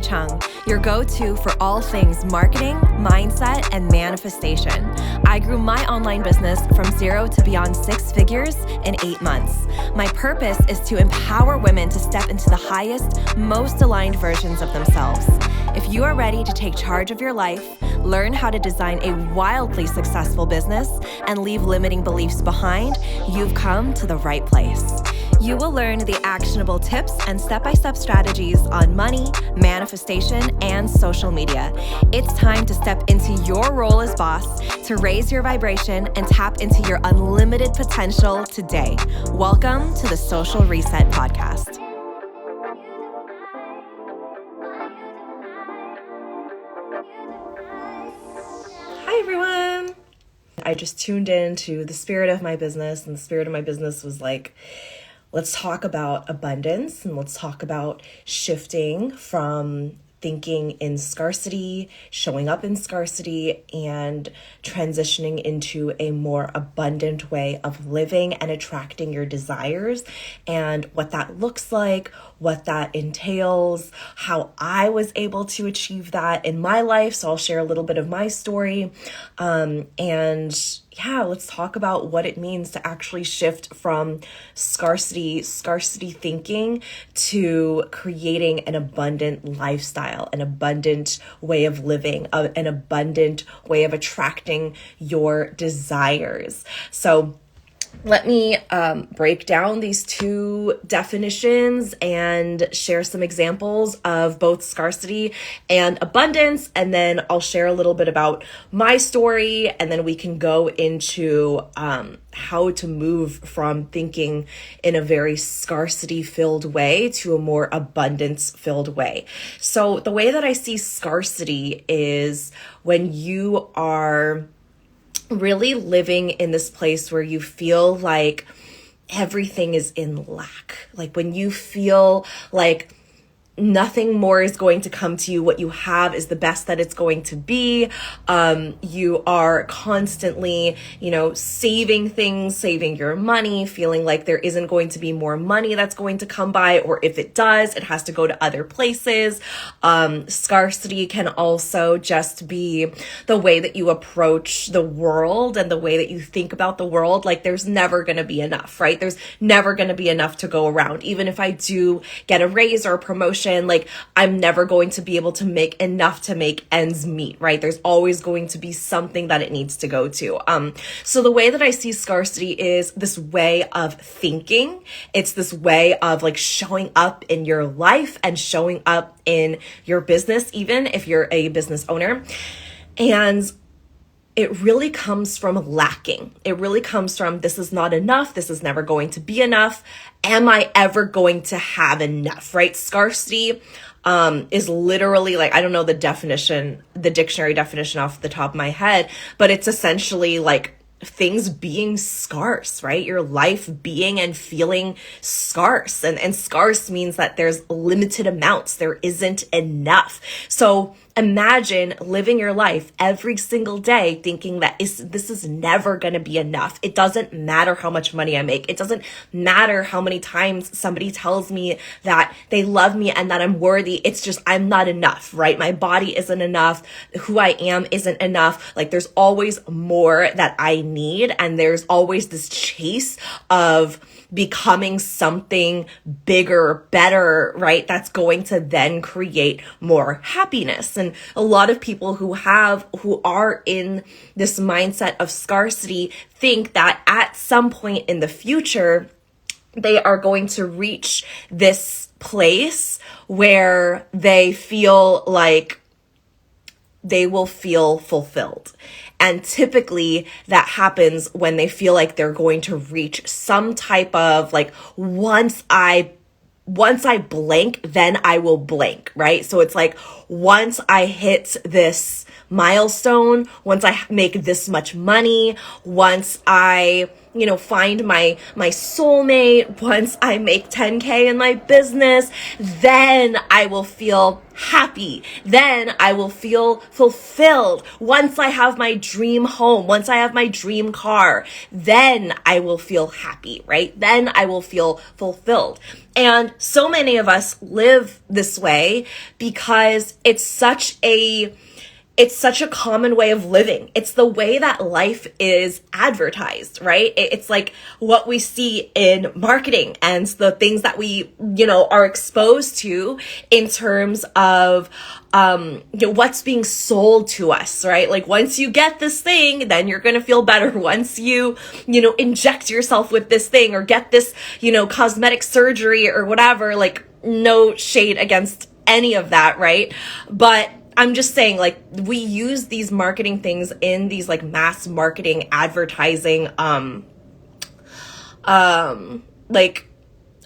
Chung, your go-to for all things marketing, mindset, and manifestation. I grew my online business from 0 to beyond 6 figures in 8 months. My purpose is to empower women to step into the highest, most aligned versions of themselves. If you are ready to take charge of your life, learn how to design a wildly successful business, and leave limiting beliefs behind, you've come to the right place. You will learn the actionable tips and step-by-step strategies on money, manifestation, and social media. It's time to step into your role as boss, to raise your vibration and tap into your unlimited potential today. Welcome to the Social Reset Podcast. Hi, everyone. I just tuned into the spirit of my business, and the spirit of my business was like, let's talk about abundance and let's talk about shifting from thinking in scarcity, showing up in scarcity, and transitioning into a more abundant way of living and attracting your desires, and what that looks like, what that entails, how I was able to achieve that in my life. So I'll share a little bit of my story. Let's talk about what it means to actually shift from scarcity thinking to creating an abundant lifestyle, an abundant way of living, an abundant way of attracting your desires. So let me break down these two definitions and share some examples of both scarcity and abundance, and then I'll share a little bit about my story, and then we can go into how to move from thinking in a very scarcity-filled way to a more abundance-filled way. So the way that I see scarcity is when you are really living in this place where you feel like everything is in lack. Like when you feel like nothing more is going to come to you. What you have is the best that it's going to be. You are constantly, saving things, saving your money, feeling like there isn't going to be more money that's going to come by, or if it does, it has to go to other places. Scarcity can also just be the way that you approach the world and the way that you think about the world. Like there's never going to be enough, right? There's never going to be enough to go around. Even if I do get a raise or a promotion, like I'm never going to be able to make enough to make ends meet, right? There's always going to be something that it needs to go to. So the way that I see scarcity is this way of thinking. It's this way of like showing up in your life and showing up in your business, even if you're a business owner. And it really comes from lacking. It really comes from, this is not enough. This is never going to be enough. Am I ever going to have enough, right? Scarcity is literally like, I don't know the dictionary definition off the top of my head, but it's essentially like things being scarce, right? Your life being and feeling scarce. And scarce means that there's limited amounts. There isn't enough. So imagine living your life every single day thinking that this is never going to be enough. It doesn't matter how much money I make. It doesn't matter how many times somebody tells me that they love me and that I'm worthy. It's just, I'm not enough, right? My body isn't enough. Who I am isn't enough. Like there's always more that I need. And there's always this chase of becoming something bigger, better, right? That's going to then create more happiness. And a lot of people who are in this mindset of scarcity think that at some point in the future, they are going to reach this place where they feel like they will feel fulfilled. And typically that happens when they feel like they're going to reach some type of like, once I blank, then I will blank, right? So it's like, once I hit this milestone, once I make this much money, once I find my soulmate, once I make 10K in my business, then I will feel happy. Then I will feel fulfilled. Once I have my dream home, once I have my dream car, then I will feel happy, right? Then I will feel fulfilled. And so many of us live this way because it's such a common way of living. It's the way that life is advertised, right? It's like what we see in marketing and the things that we, are exposed to in terms of, what's being sold to us, right? Like once you get this thing, then you're going to feel better. Once you, inject yourself with this thing or get this, cosmetic surgery or whatever, like no shade against any of that, right? But I'm just saying, like, we use these marketing things in these like mass marketing advertising, like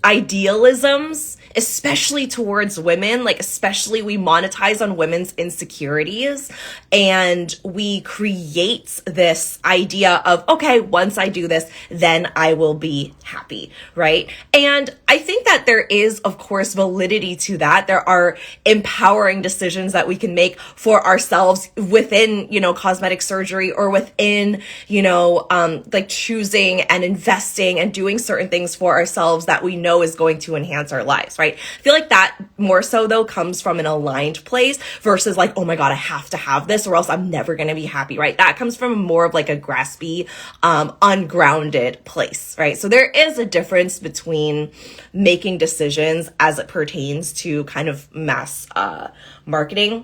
idealisms, especially towards women, like especially we monetize on women's insecurities and we create this idea of, okay, once I do this, then I will be happy, right? And I think that there is, of course, validity to that. There are empowering decisions that we can make for ourselves within, cosmetic surgery or within, like choosing and investing and doing certain things for ourselves that we know is going to enhance our lives, right? I feel like that more so though comes from an aligned place versus like, oh my God, I have to have this or else I'm never going to be happy, right? That comes from more of like a graspy, ungrounded place, right? So there is a difference between making decisions as it pertains to kind of mass, marketing.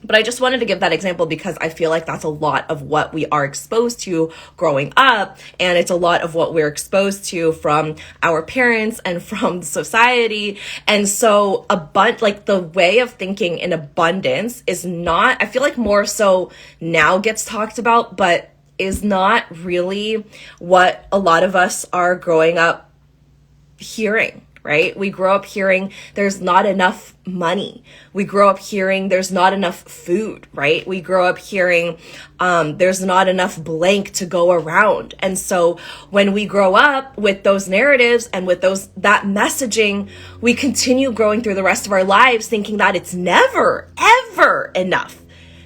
But I just wanted to give that example because I feel like that's a lot of what we are exposed to growing up. And it's a lot of what we're exposed to from our parents and from society. And so like the way of thinking in abundance is not, I feel like more so now gets talked about, but is not really what a lot of us are growing up hearing. Right? We grow up hearing there's not enough money. We grow up hearing there's not enough food, right? We grow up hearing there's not enough blank to go around. And so when we grow up with those narratives and with that messaging, we continue growing through the rest of our lives thinking that it's never, ever enough,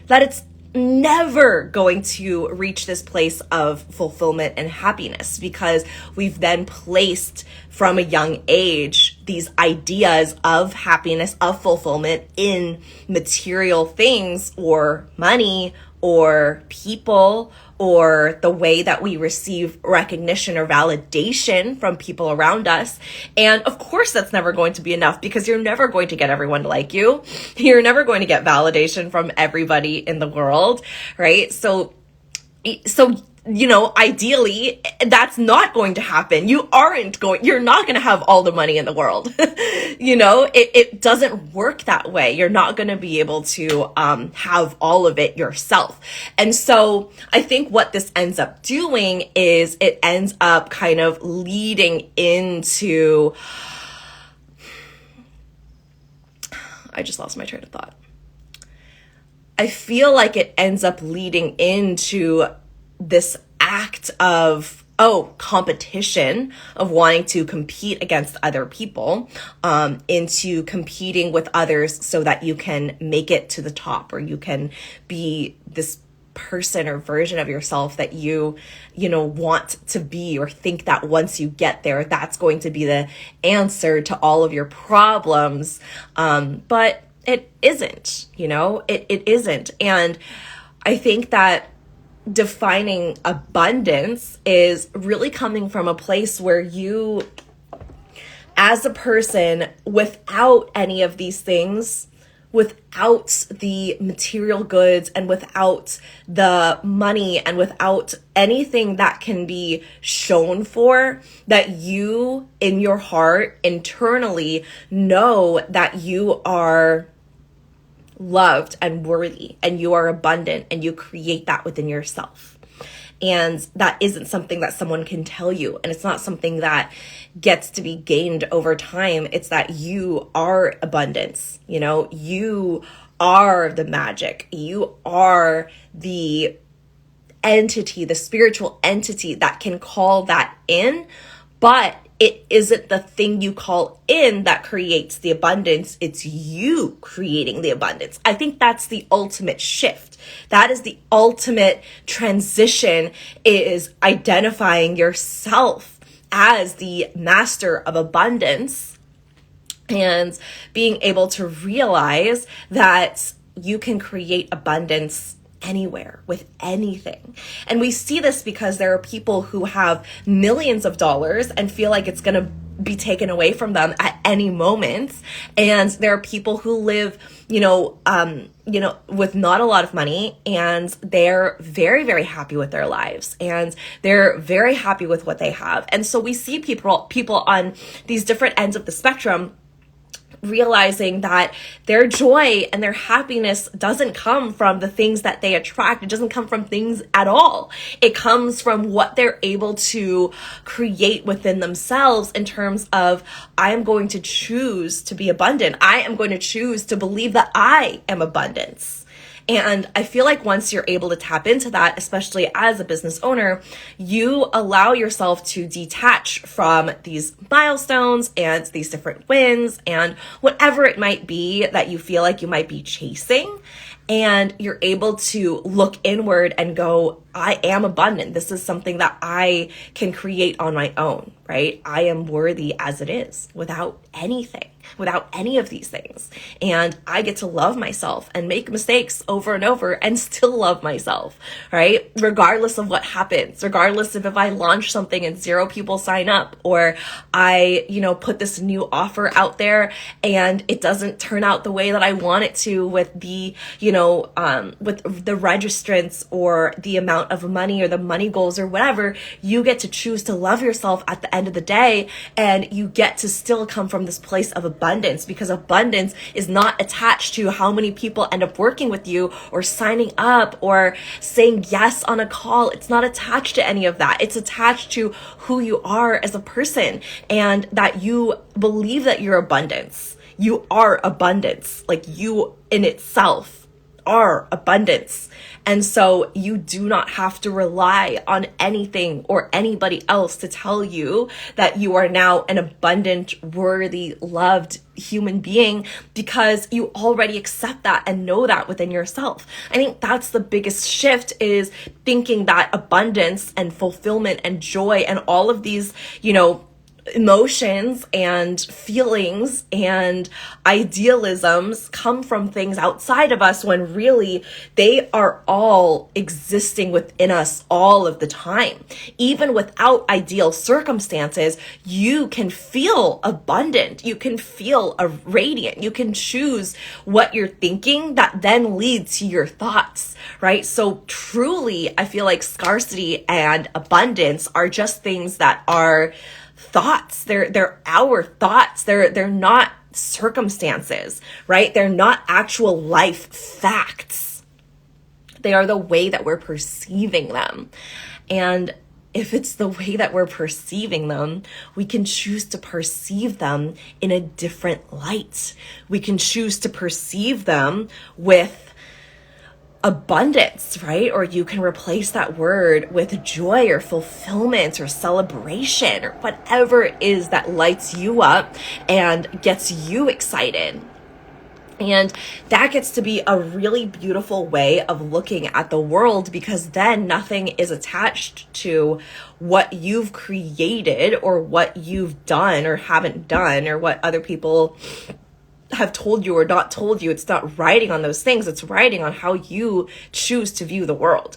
that it's never going to reach this place of fulfillment and happiness because we've then placed from a young age these ideas of happiness, of fulfillment in material things or money or people or the way that we receive recognition or validation from people around us. And of course, that's never going to be enough because you're never going to get everyone to like you. You're never going to get validation from everybody in the world, right? So ideally, that's not going to happen. You're not going to have all the money in the world. It doesn't work that way. You're not going to be able to have all of it yourself. And so I think what this ends up doing is it ends up kind of leading into, I just lost my train of thought. I feel like it ends up leading into this act of competition, of wanting to compete against other people, into competing with others so that you can make it to the top or you can be this person or version of yourself that you want to be or think that once you get there, that's going to be the answer to all of your problems. But it isn't, it isn't. And I think that defining abundance is really coming from a place where you, as a person, without any of these things, without the material goods and without the money and without anything that can be shown for, that you in your heart internally know that you are loved and worthy and you are abundant and you create that within yourself. And that isn't something that someone can tell you. And it's not something that gets to be gained over time. It's that you are abundance. You are the magic. You are the entity, the spiritual entity that can call that in, but it isn't the thing you call in that creates the abundance. It's you creating the abundance. I think that's the ultimate shift. That is the ultimate transition, is identifying yourself as the master of abundance and being able to realize that you can create abundance anywhere with anything. And we see this because there are people who have millions of dollars and feel like it's going to be taken away from them at any moment. And there are people who live, with not a lot of money, and they're very, very happy with their lives, and they're very happy with what they have. And so we see people on these different ends of the spectrum realizing that their joy and their happiness doesn't come from the things that they attract. It doesn't come from things at all. It comes from what they're able to create within themselves in terms of, I am going to choose to be abundant. I am going to choose to believe that I am abundance. And I feel like once you're able to tap into that, especially as a business owner, you allow yourself to detach from these milestones and these different wins and whatever it might be that you feel like you might be chasing. And you're able to look inward and go, I am abundant. This is something that I can create on my own, right? I am worthy as it is, without anything, without any of these things. And I get to love myself and make mistakes over and over and still love myself, right? Regardless of what happens, regardless of if I launch something and 0 people sign up, or I, put this new offer out there and it doesn't turn out the way that I want it to with the, with the registrants or the amount of money or the money goals or whatever. You get to choose to love yourself at the end of the day, and you get to still come from this place of abundance, because abundance is not attached to how many people end up working with you or signing up or saying yes on a call. It's not attached to any of that. It's attached to who you are as a person, and that you believe that you're abundance. You are abundance. Like, you in itself are abundance. And so you do not have to rely on anything or anybody else to tell you that you are now an abundant, worthy, loved human being, because you already accept that and know that within yourself. I think that's the biggest shift, is thinking that abundance and fulfillment and joy and all of these, emotions and feelings and idealisms come from things outside of us, when really they are all existing within us all of the time. Even without ideal circumstances, you can feel abundant. You can feel radiant. You can choose what you're thinking that then leads to your thoughts, right? So truly, I feel like scarcity and abundance are just things that are thoughts. They're our thoughts. They're not circumstances, right? They're not actual life facts. They are the way that we're perceiving them. And if it's the way that we're perceiving them, we can choose to perceive them in a different light. We can choose to perceive them with abundance, right? Or you can replace that word with joy or fulfillment or celebration or whatever it is that lights you up and gets you excited. And that gets to be a really beautiful way of looking at the world, because then nothing is attached to what you've created or what you've done or haven't done, or what other people have told you or not told you. It's not riding on those things. It's riding on how you choose to view the world.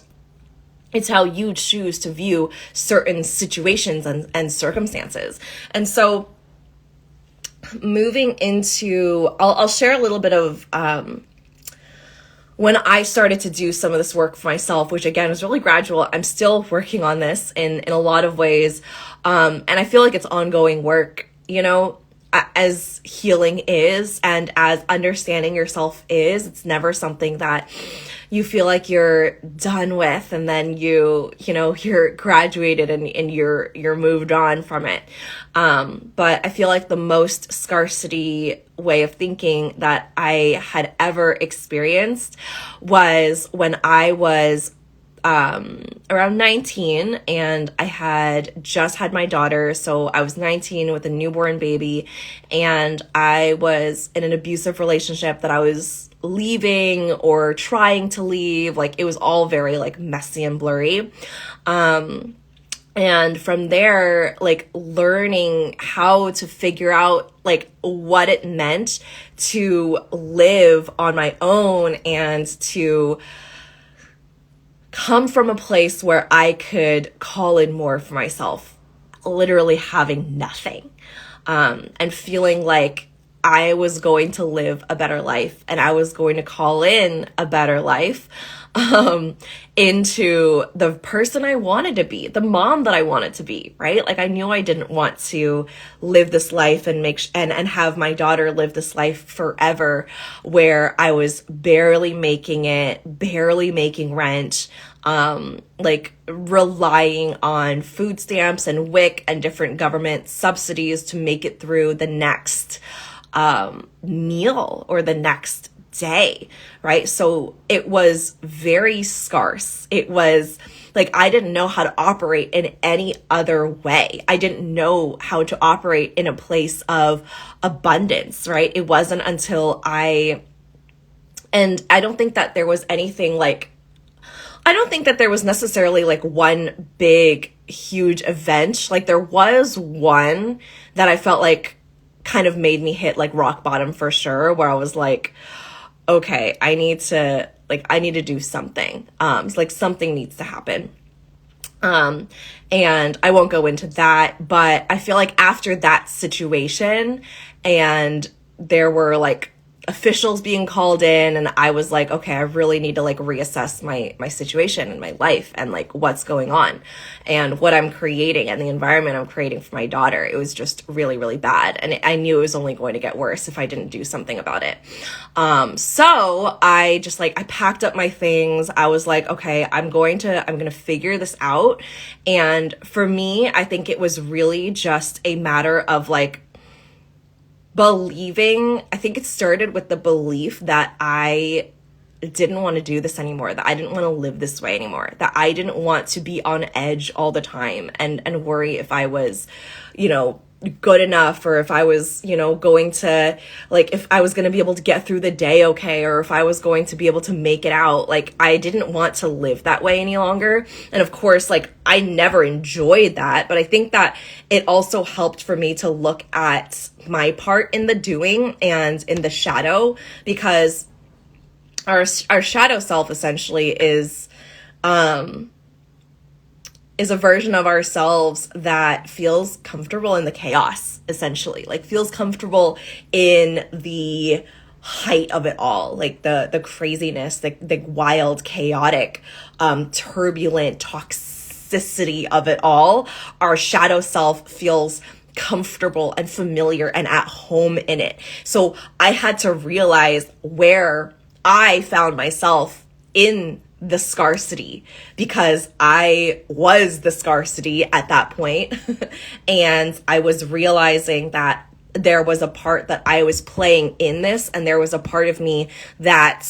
It's how you choose to view certain situations and circumstances. And so moving into, I'll share a little bit of when I started to do some of this work for myself, which again was really gradual. I'm still working on this in a lot of ways. And I feel like it's ongoing work, as healing is, and as understanding yourself is. It's never something that you feel like you're done with, and then you're graduated and you're moved on from it. But I feel like the most scarcity way of thinking that I had ever experienced was when I was around 19, and I had just had my daughter. So I was 19 with a newborn baby, and I was in an abusive relationship that I was leaving or trying to leave. Like, it was all very like messy and blurry. And from there, like, learning how to figure out like what it meant to live on my own and to come from a place where I could call in more for myself, literally having nothing, and feeling like I was going to live a better life and I was going to call in a better life, into the person I wanted to be, the mom that I wanted to be, right? Like, I knew I didn't want to live this life and and have my daughter live this life forever, where I was barely making it, barely making rent, like relying on food stamps and WIC and different government subsidies to make it through the next meal or the next day, right? So it was very scarce. It was like, I didn't know how to operate in any other way. I didn't know how to operate in a place of abundance, right? It wasn't until and I don't think that there was anything like, I don't think that there was necessarily like one big, huge event. Like, there was one that I felt like kind of made me hit like rock bottom for sure, where I was like, okay, I need to do something. It's like something needs to happen. And I won't go into that, but I feel like after that situation, and there were like officials being called in, and I was like, okay, I really need to like reassess my situation and my life and like what's going on and what I'm creating and the environment I'm creating for my daughter. It was just really, really bad. And I knew it was only going to get worse if I didn't do something about it. So I just like, I packed up my things. I was like, okay, I'm going to figure this out. And for me, I think it was really just a matter of like, believing. I think it started with the belief that I didn't want to do this anymore, that I didn't want to live this way anymore, that I didn't want to be on edge all the time and worry if I was, good enough, or if I was, going to, like, if I was going to be able to get through the day okay, or if I was going to be able to make it out. Like, I didn't want to live that way any longer. And of course, like, I never enjoyed that, but I think that it also helped for me to look at my part in the doing and in the shadow, because our shadow self essentially is a version of ourselves that feels comfortable in the chaos, essentially, like feels comfortable in the height of it all, like the craziness, the wild, chaotic, turbulent toxicity of it all. Our shadow self feels comfortable and familiar and at home in it. So I had to realize where I found myself in the scarcity, because I was the scarcity at that point. And I was realizing that there was a part that I was playing in this, and there was a part of me that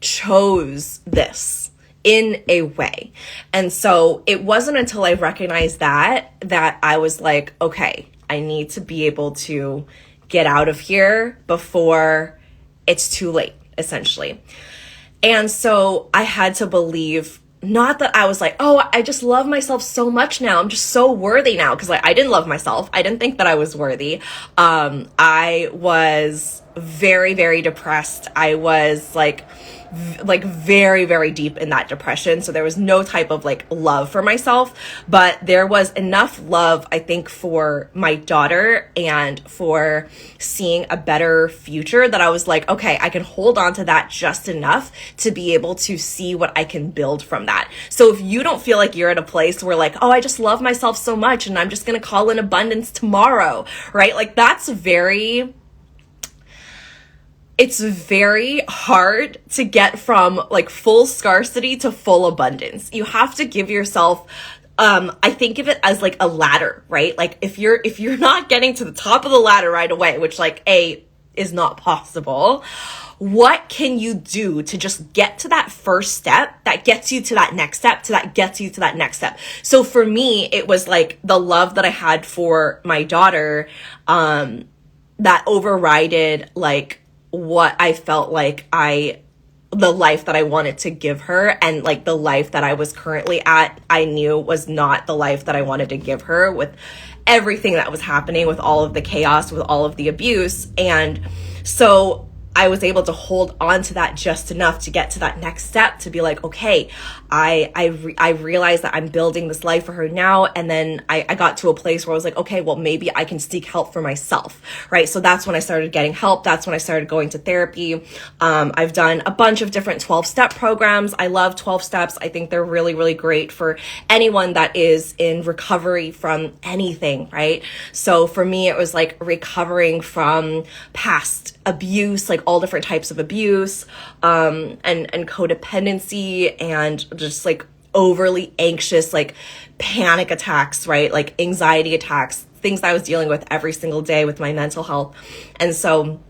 chose this in a way. And so it wasn't until I recognized that I was like, okay, I need to be able to get out of here before it's too late, essentially. And so I had to believe, not that I was like, oh, I just love myself so much now, I'm just so worthy now, because like I didn't love myself. I didn't think that I was worthy. I was very, very depressed. I was like very, very deep in that depression. So there was no type of like love for myself, but there was enough love, I think, for my daughter and for seeing a better future, that I was like, okay, I can hold on to that just enough to be able to see what I can build from that. So if you don't feel like you're at a place where like, oh, I just love myself so much and I'm just going to call in abundance tomorrow, right? Like, it's very hard to get from like full scarcity to full abundance. You have to give yourself, I think of it as like a ladder, right? Like if you're not getting to the top of the ladder right away, which like is not possible. What can you do to just get to that first step that gets you to that next step, to that gets you to that next step? So for me, it was like the love that I had for my daughter, that overrided like what I felt like the life that I wanted to give her, and like the life that I was currently at, I knew was not the life that I wanted to give her, with everything that was happening, with all of the chaos, with all of the abuse. And so I was able to hold on to that just enough to get to that next step, to be like, okay, I realized that I'm building this life for her now. And then I got to a place where I was like, okay, well, maybe I can seek help for myself, right? So that's when I started getting help. That's when I started going to therapy. I've done a bunch of different 12-step programs. I love 12 steps. I think they're really, really great for anyone that is in recovery from anything, right? So for me, it was like recovering from past abuse, like all different types of abuse, and codependency, and just like overly anxious, like panic attacks, right? Like anxiety attacks, things that I was dealing with every single day with my mental health. And so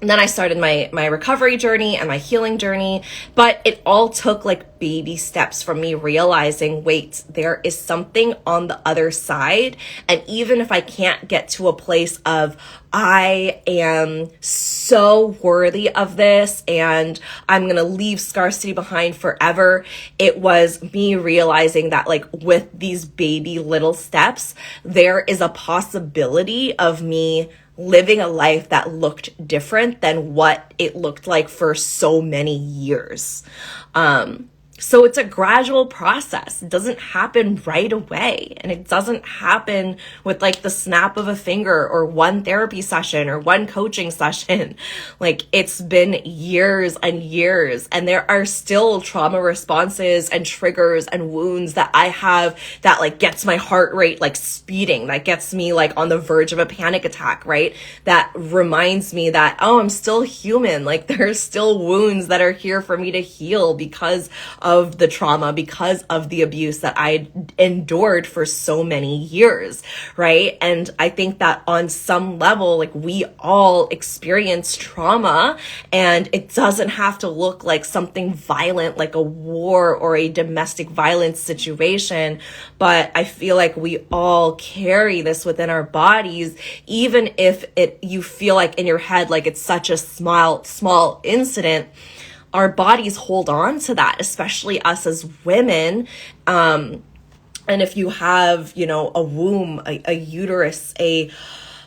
then I started my recovery journey and my healing journey, but it all took like baby steps from me realizing, wait, there is something on the other side. And even if I can't get to a place of, I am so worthy of this and I'm going to leave scarcity behind forever, it was me realizing that like with these baby little steps, there is a possibility of me living a life that looked different than what it looked like for so many years. So it's a gradual process. It doesn't happen right away. And it doesn't happen with like the snap of a finger or one therapy session or one coaching session. Like it's been years and years, and there are still trauma responses and triggers and wounds that I have that like gets my heart rate like speeding, that gets me like on the verge of a panic attack, right? That reminds me that, oh, I'm still human. Like there's still wounds that are here for me to heal because of the trauma, because of the abuse that I endured for so many years, right? And I think that on some level, like we all experience trauma, and it doesn't have to look like something violent, like a war or a domestic violence situation. But I feel like we all carry this within our bodies, even if you feel like in your head, like it's such a small incident. Our bodies hold on to that, especially us as women. And if you have, a womb, a uterus, a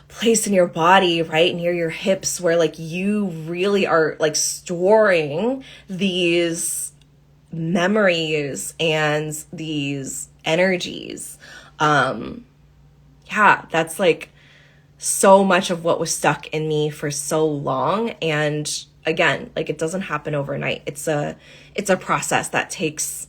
place in your body, right, near your hips, where like you really are like storing these memories and these energies. That's like so much of what was stuck in me for so long. And again, like it doesn't happen overnight. It's a process that takes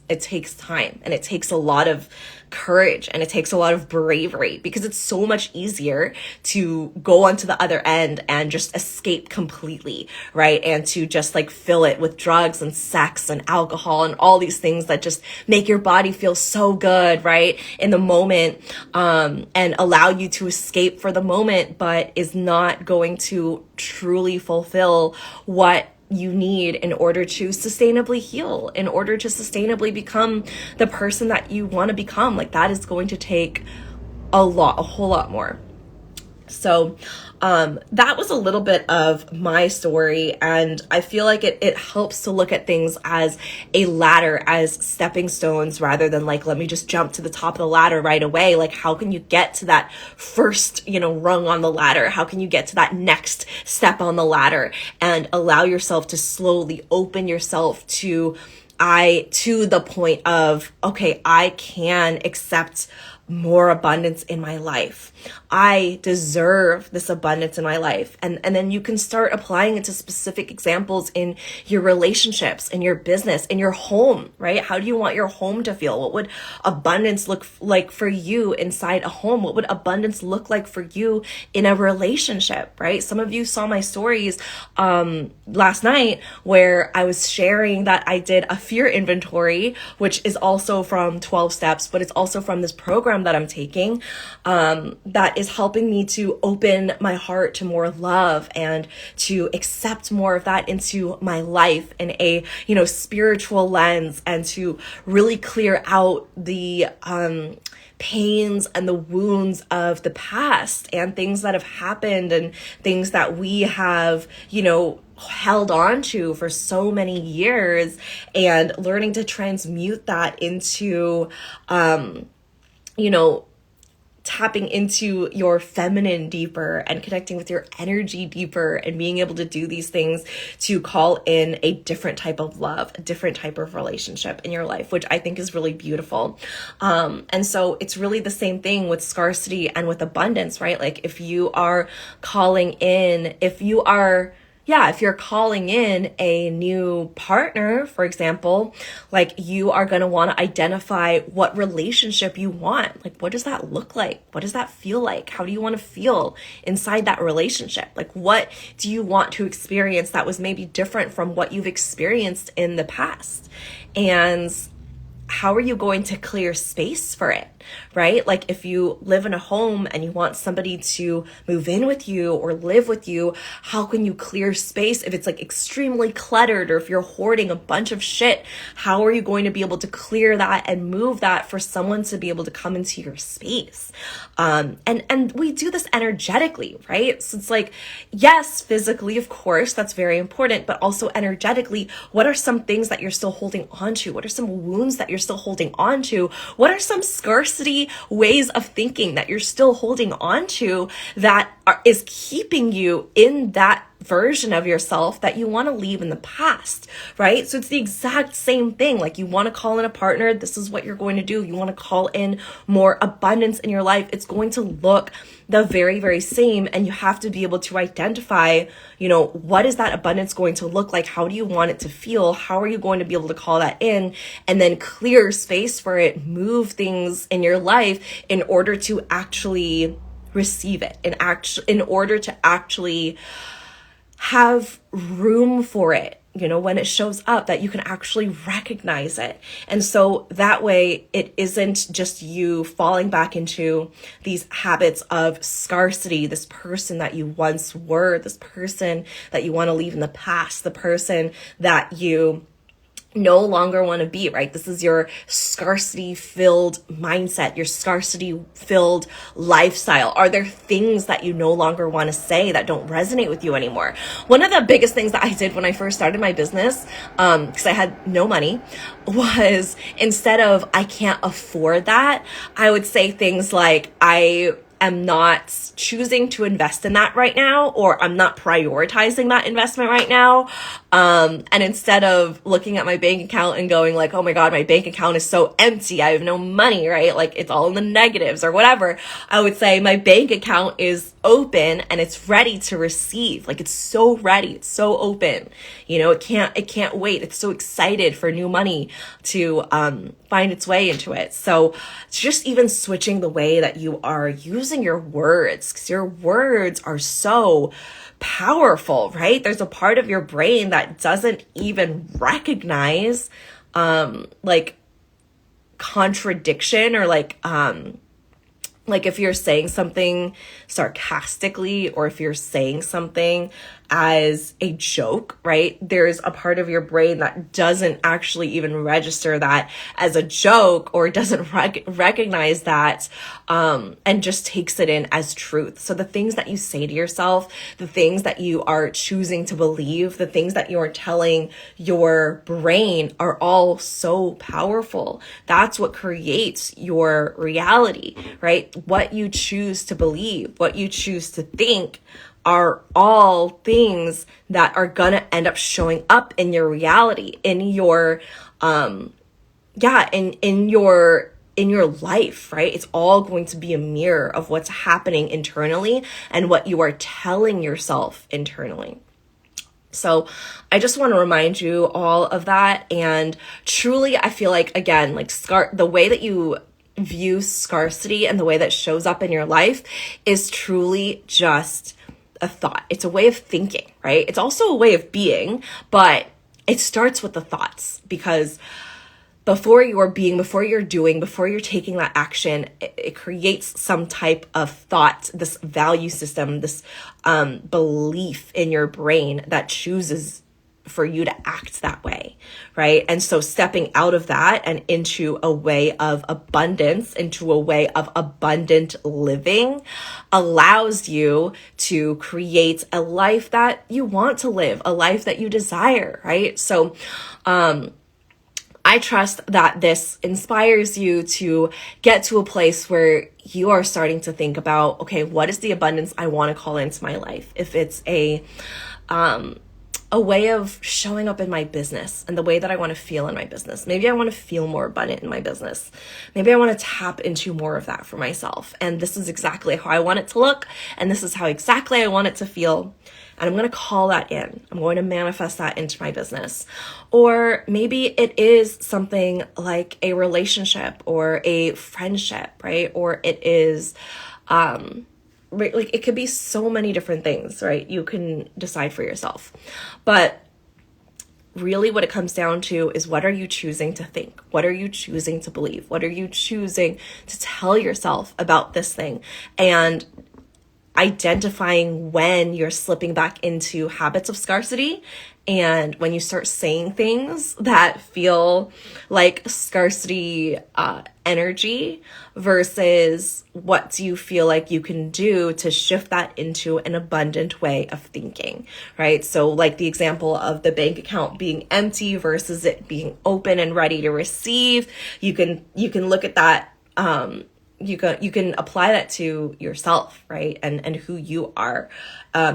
time, and it takes a lot of courage, and it takes a lot of bravery, because it's so much easier to go onto the other end and just escape completely, right? And to just like fill it with drugs and sex and alcohol and all these things that just make your body feel so good, right, in the moment, and allow you to escape for the moment, but is not going to truly fulfill what you need in order to sustainably heal, in order to sustainably become the person that you want to become. Like that is going to take a whole lot more. So that was a little bit of my story, and I feel like it helps to look at things as a ladder, as stepping stones, rather than like, let me just jump to the top of the ladder right away. Like, how can you get to that first, rung on the ladder? How can you get to that next step on the ladder, and allow yourself to slowly open yourself to the point of, okay, I can accept more abundance in my life. I deserve this abundance in my life. And then you can start applying it to specific examples in your relationships, in your business, in your home, right? How do you want your home to feel? What would abundance look like for you inside a home? What would abundance look like for you in a relationship, right? Some of you saw my stories last night where I was sharing that I did a fear inventory, which is also from 12 steps, but it's also from this program program that I'm taking, that is helping me to open my heart to more love and to accept more of that into my life in a, spiritual lens, and to really clear out the, pains and the wounds of the past and things that have happened and things that we have, held on to for so many years, and learning to transmute that into, tapping into your feminine deeper and connecting with your energy deeper, and being able to do these things to call in a different type of love, a different type of relationship in your life, which I think is really beautiful. And so it's really the same thing with scarcity and with abundance, right? Like if you're calling in a new partner, for example, like you are going to want to identify what relationship you want. Like, what does that look like? What does that feel like? How do you want to feel inside that relationship? Like, what do you want to experience that was maybe different from what you've experienced in the past? And how are you going to clear space for it, right? Like if you live in a home and you want somebody to move in with you or live with you, how can you clear space if it's like extremely cluttered, or if you're hoarding a bunch of shit? How are you going to be able to clear that and move that for someone to be able to come into your space? And we do this energetically, right? So it's like, yes, physically, of course, that's very important, but also energetically, what are some things that you're still holding on to? What are some wounds that you're still holding on to? What are some scarcity ways of thinking that you're still holding on to that is keeping you in that version of yourself that you want to leave in the past, right? So it's the exact same thing. Like you want to call in a partner, this is what you're going to do. You want to call in more abundance in your life. It's going to look the very, very same. And you have to be able to identify, what is that abundance going to look like? How do you want it to feel? How are you going to be able to call that in, and then clear space for it, move things in your life in order to actually receive it, in order to actually have room for it, when it shows up, that you can actually recognize it. And so that way it isn't just you falling back into these habits of scarcity, this person that you once were, this person that you want to leave in the past, the person that you no longer want to be, right? This is your scarcity filled mindset, your scarcity filled lifestyle. Are there things that you no longer want to say that don't resonate with you anymore? One of the biggest things that I did when I first started my business, because I had no money, was instead of "I can't afford that," I would say things like, "I am not choosing to invest in that right now," or "I'm not prioritizing that investment right now." And instead of looking at my bank account and going like, "Oh my God, my bank account is so empty. I have no money," right? Like it's all in the negatives or whatever. I would say my bank account is open and it's ready to receive. Like it's so ready. It's so open. It can't wait. It's so excited for new money to, find its way into it. So it's just even switching the way that you are using your words, because your words are so powerful, right? There's a part of your brain that doesn't even recognize like contradiction, or like if you're saying something sarcastically, or if you're saying something as a joke, right? There's a part of your brain that doesn't actually even register that as a joke, or doesn't recognize that, and just takes it in as truth. So the things that you say to yourself, the things that you are choosing to believe, the things that you are telling your brain are all so powerful. That's what creates your reality, right? What you choose to believe, what you choose to think, are all things that are going to end up showing up in your reality, in your, in your life, right? It's all going to be a mirror of what's happening internally and what you are telling yourself internally. So I just want to remind you all of that. And truly, I feel like, again, like the way that you view scarcity and the way that shows up in your life is truly just a thought. It's a way of thinking, right? It's also a way of being, but it starts with the thoughts, because before you're doing, before you're taking that action, it creates some type of thought, this value system, this belief in your brain that chooses for you to act that way, right? And so stepping out of that and into a way of abundance, into a way of abundant living, allows you to create a life that you want to live, a life that you desire, right? So, I trust that this inspires you to get to a place where you are starting to think about, okay, what is the abundance I want to call into my life? If it's a way of showing up in my business and the way that I want to feel in my business. Maybe I want to feel more abundant in my business. Maybe I want to tap into more of that for myself. And this is exactly how I want it to look. And this is how exactly I want it to feel. And I'm going to call that in. I'm going to manifest that into my business. Or maybe it is something like a relationship or a friendship, right? Or it is, right, like it could be so many different things, right? You can decide for yourself. But really what it comes down to is, what are you choosing to think? What are you choosing to believe? What are you choosing to tell yourself about this thing? And identifying when you're slipping back into habits of scarcity, and when you start saying things that feel like scarcity energy, versus what do you feel like you can do to shift that into an abundant way of thinking, right? So like the example of the bank account being empty versus it being open and ready to receive, you can look at that. You can apply that to yourself, right? And who you are.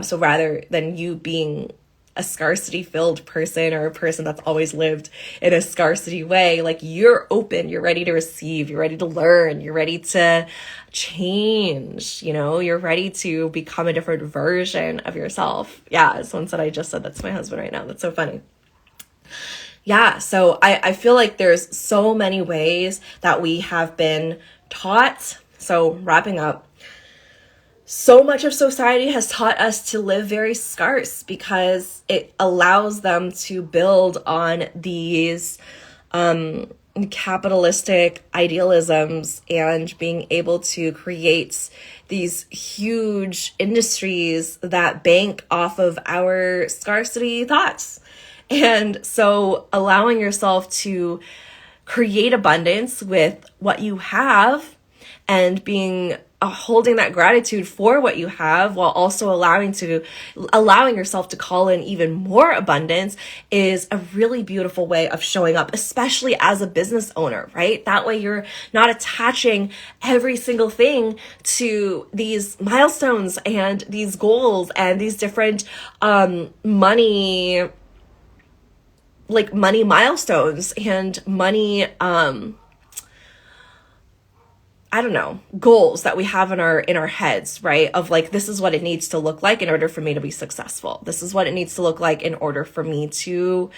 So rather than you being a scarcity filled person, or a person that's always lived in a scarcity way, like you're open, you're ready to receive, you're ready to learn, you're ready to change, you're ready to become a different version of yourself. Yeah, someone said I just said that to my husband right now. That's so funny. Yeah, so I feel like there's so many ways that we have been taught. So wrapping up, so much of society has taught us to live very scarce because it allows them to build on these capitalistic idealisms and being able to create these huge industries that bank off of our scarcity thoughts. And so allowing yourself to create abundance with what you have and being holding that gratitude for what you have, while also allowing yourself to call in even more abundance, is a really beautiful way of showing up, especially as a business owner, right? That way you're not attaching every single thing to these milestones and these goals and these different money milestones and money goals that we have in our heads, right? Of like, this is what it needs to look like in order for me to be successful. This is what it needs to look like in order for me to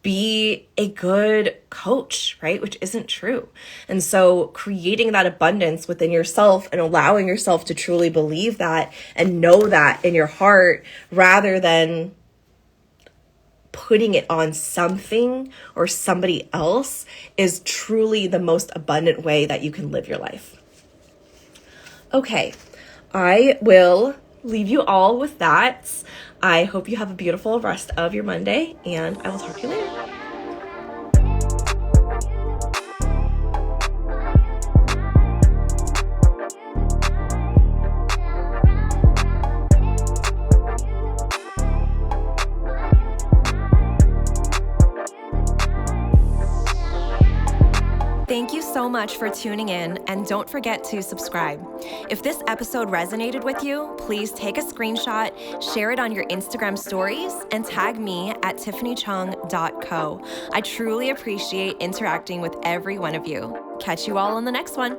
be a good coach, right? Which isn't true. And so creating that abundance within yourself and allowing yourself to truly believe that and know that in your heart, rather than putting it on something or somebody else, is truly the most abundant way that you can live your life. Okay, I will leave you all with that. I hope you have a beautiful rest of your Monday, and I will talk to you later. Thank you so much for tuning in, and don't forget to subscribe. If this episode resonated with you, please take a screenshot, share it on your Instagram stories, and tag me at tiffanychung.co. I truly appreciate interacting with every one of you. Catch you all on the next one.